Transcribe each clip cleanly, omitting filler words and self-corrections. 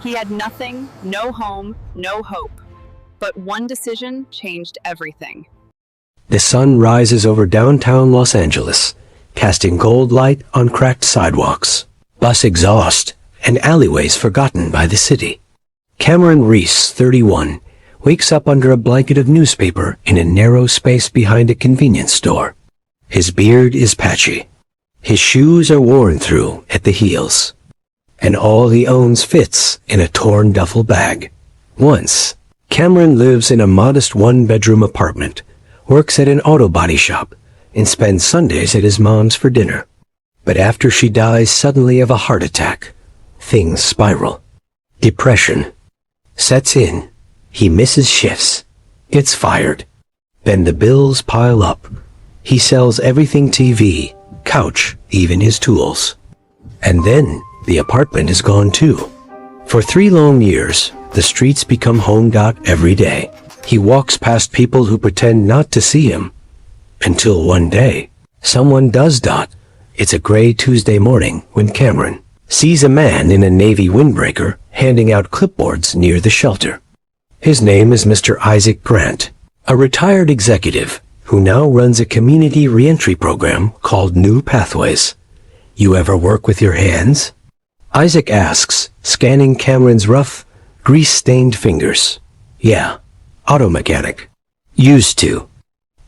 He had nothing, no home, no hope. But one decision changed everything. The sun rises over downtown Los Angeles, casting gold light on cracked sidewalks, bus exhaust, and alleyways forgotten by the city. Cameron Reese, 31, wakes up under a blanket of newspaper in a narrow space behind a convenience store. His beard is patchy. His shoes are worn through at the heels. And all he owns fits in a torn duffel bag. Once, Cameron lives in a modest one-bedroom apartment, works at an auto body shop, and spends Sundays at his mom's for dinner. But after she dies suddenly of a heart attack, things spiral. Depression sets in. He misses shifts, gets fired. Then the bills pile up. He sells everything: TV, couch, even his tools. And then the apartment is gone too. For 3 long years, the streets become home. Every day, he walks past people who pretend not to see him. Until one day, someone does. It's a gray Tuesday morning when Cameron sees a man in a navy windbreaker handing out clipboards near the shelter. His name is Mr. Isaac Grant, a retired executive who now runs a community reentry program called New Pathways. You ever work with your hands? Isaac asks, scanning Cameron's rough, grease-stained fingers. Yeah, auto mechanic. Used to.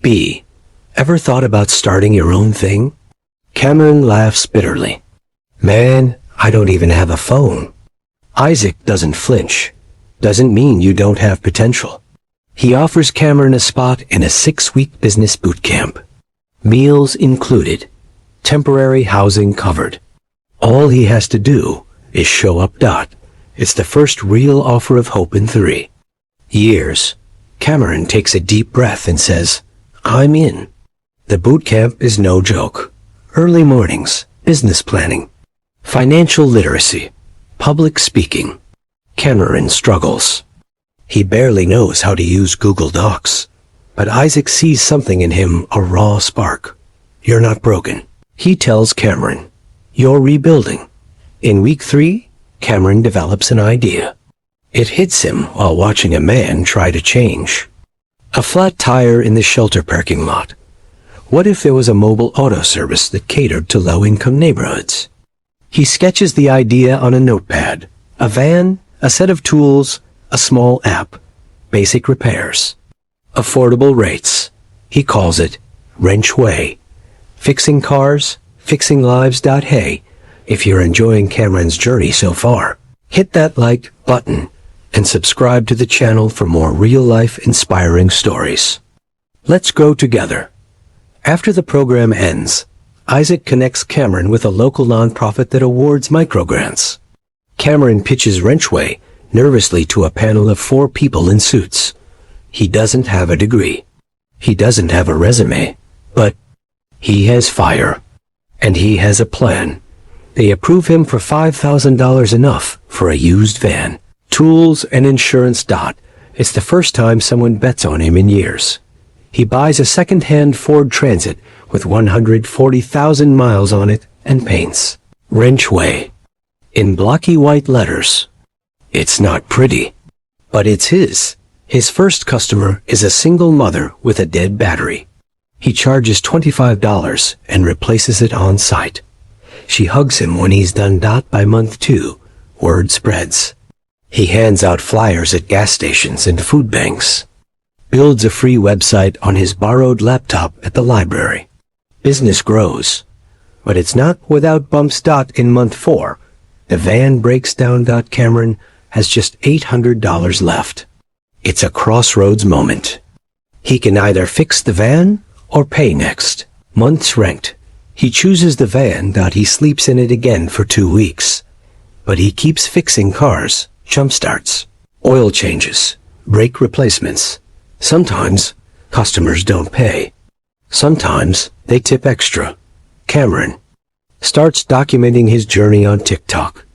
B. Ever thought about starting your own thing? Cameron laughs bitterly. Man, I don't even have a phone. Isaac doesn't flinch. Doesn't mean you don't have potential. He offers Cameron a spot in a 6-week business boot camp. Meals included. Temporary housing covered. All he has to do is show up. It's the first real offer of hope in 3 years. Cameron takes a deep breath and says, I'm in. The boot camp is no joke. Early mornings, business planning, financial literacy, public speaking. Cameron struggles. He barely knows how to use Google Docs. But Isaac sees something in him, a raw spark. You're not broken. He tells Cameron, you're rebuilding. In week 3, Cameron develops an idea. It hits him while watching a man try to change. A flat tire in the shelter parking lot. What if there was a mobile auto service that catered to low-income neighborhoods? He sketches the idea on a notepad. A van, a set of tools, a small app, basic repairs. Affordable rates. He calls it Wrench Way. Fixing cars, fixing lives. Hey, if you're enjoying Cameron's journey so far, hit that like button and subscribe to the channel for more real-life inspiring stories. Let's grow together. After the program ends, Isaac connects Cameron with a local nonprofit that awards microgrants. Cameron pitches Wrenchway nervously to a panel of 4 people in suits. He doesn't have a degree. He doesn't have a resume. But he has fire. And he has a plan. They approve him for $5,000, enough for a used van, tools, and insurance. It's the first time someone bets on him in years. He buys a second-hand Ford Transit with 140,000 miles on it and paints Wrenchway in blocky white letters. It's not pretty, but it's his. His first customer is a single mother with a dead battery. He charges $25 and replaces it on site. She hugs him when he's done. By month 2, word spreads. He hands out flyers at gas stations and food banks. Builds a free website on his borrowed laptop at the library. Business grows. But it's not without bumps. In month 4, the van breaks down. Cameron has just $800 left. It's a crossroads moment. He can either fix the van or pay next. Months rent. He chooses the van. He sleeps in it again for 2 weeks. But he keeps fixing cars, jump starts, oil changes, brake replacements. Sometimes customers don't pay. Sometimes they tip extra. Cameron starts documenting his journey on TikTok.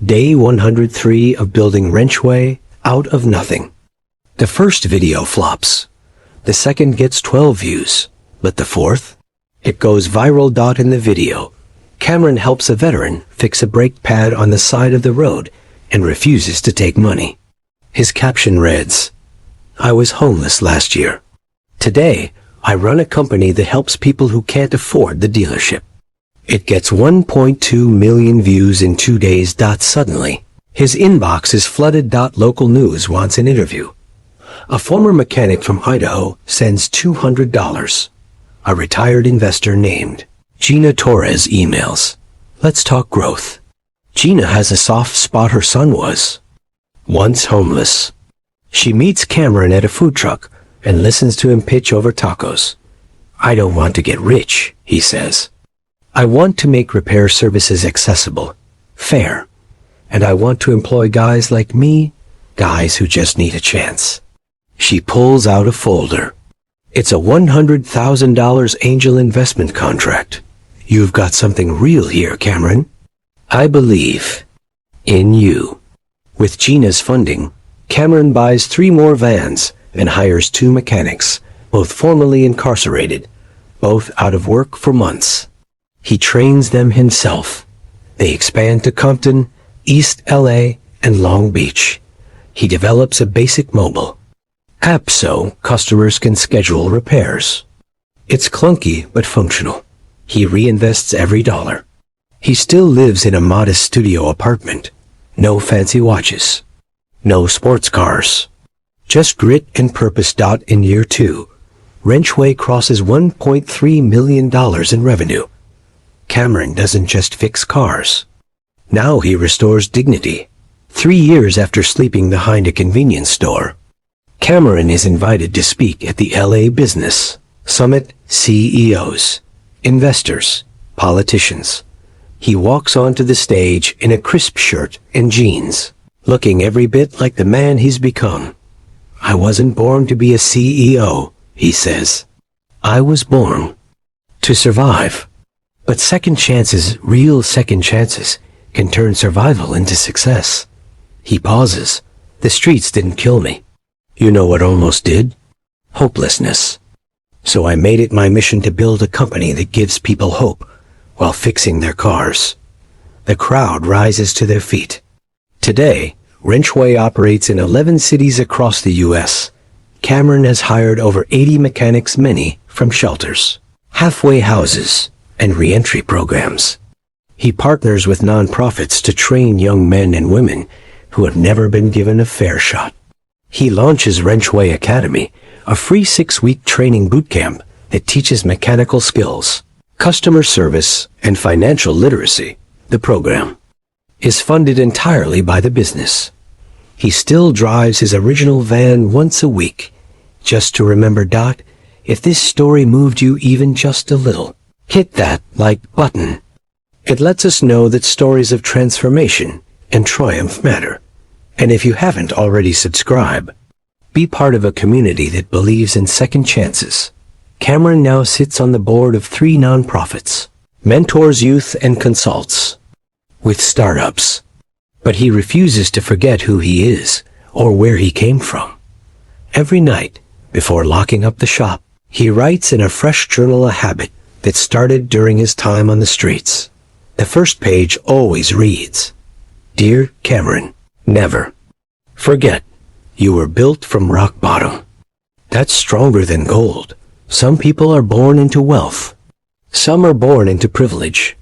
Day 103 of building Wrenchway out of nothing. The first video flops. The second gets 12 views. But the fourth? It goes viral. In the video, Cameron helps a veteran fix a brake pad on the side of the road and refuses to take money. His caption reads, "I was homeless last year. Today, I run a company that helps people who can't afford the dealership." It gets 1.2 million views in 2 days. Suddenly, his inbox is flooded. Local news wants an interview. A former mechanic from Idaho sends $200. A retired investor named Gina Torres emails, "Let's talk growth." Gina has a soft spot. Her son was once homeless. She meets Cameron at a food truck and listens to him pitch over tacos. "I don't want to get rich," he says. "I want to make repair services accessible, fair, and I want to employ guys like me, guys who just need a chance." She pulls out a folder. It's a $100,000 angel investment contract. "You've got something real here, Cameron. I believe in you." With Gina's funding, Cameron buys 3 more vans and hires 2 mechanics, both formerly incarcerated, both out of work for months. He trains them himself. They expand to Compton, East LA, and Long Beach. He develops a basic mobile app so customers can schedule repairs. It's clunky but functional. He reinvests every dollar. He still lives in a modest studio apartment. No fancy watches. No sports cars. Just grit and purpose. In year 2, Wrenchway crosses $1.3 million in revenue. Cameron doesn't just fix cars. Now he restores dignity. 3 years after sleeping behind a convenience store, Cameron is invited to speak at the LA Business Summit. CEOs, investors, politicians. He walks onto the stage in a crisp shirt and jeans, looking every bit like the man he's become. "I wasn't born to be a CEO," he says. "I was born to survive." But second chances, real second chances, can turn survival into success. He pauses. "The streets didn't kill me. You know what almost did? Hopelessness. So I made it my mission to build a company that gives people hope while fixing their cars." The crowd rises to their feet. Today, Wrenchway operates in 11 cities across the U.S. Cameron has hired over 80 mechanics, many from shelters, halfway houses, and reentry programs. He partners with nonprofits to train young men and women who have never been given a fair shot. He launches Wrenchway Academy, a free 6-week training boot camp that teaches mechanical skills, customer service, and financial literacy. The program is funded entirely by the business. He still drives his original van once a week, just to remember. If this story moved you even just a little, hit that like button. It lets us know that stories of transformation and triumph matter. And if you haven't already subscribed, be part of a community that believes in second chances. Cameron now sits on the board of 3 nonprofits, mentors youth and consults with startups. But he refuses to forget who he is or where he came from. Every night, before locking up the shop, he writes in a fresh journal a habit that started during his time on the streets. The first page always reads, "Dear Cameron, never forget you were built from rock bottom." That's stronger than gold. Some people are born into wealth. Some are born into privilege.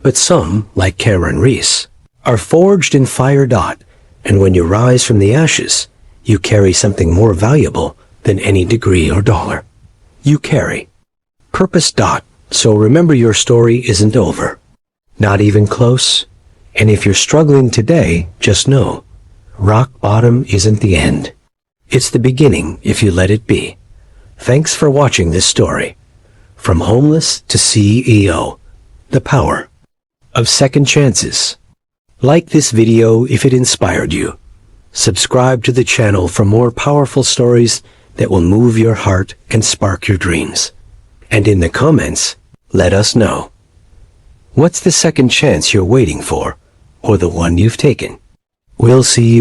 But some, like Cameron Reese, are forged in fire. And when you rise from the ashes, you carry something more valuable than any degree or dollar. You carry purpose. So remember, your story isn't over. Not even close. And if you're struggling today, just know, rock bottom isn't the end. It's the beginning if you let it be. Thanks for watching this story. From homeless to CEO. The power of second chances. Like this video if it inspired you. Subscribe to the channel for more powerful stories that will move your heart and spark your dreams. And in the comments, let us know. What's the second chance you're waiting for, or the one you've taken? We'll see you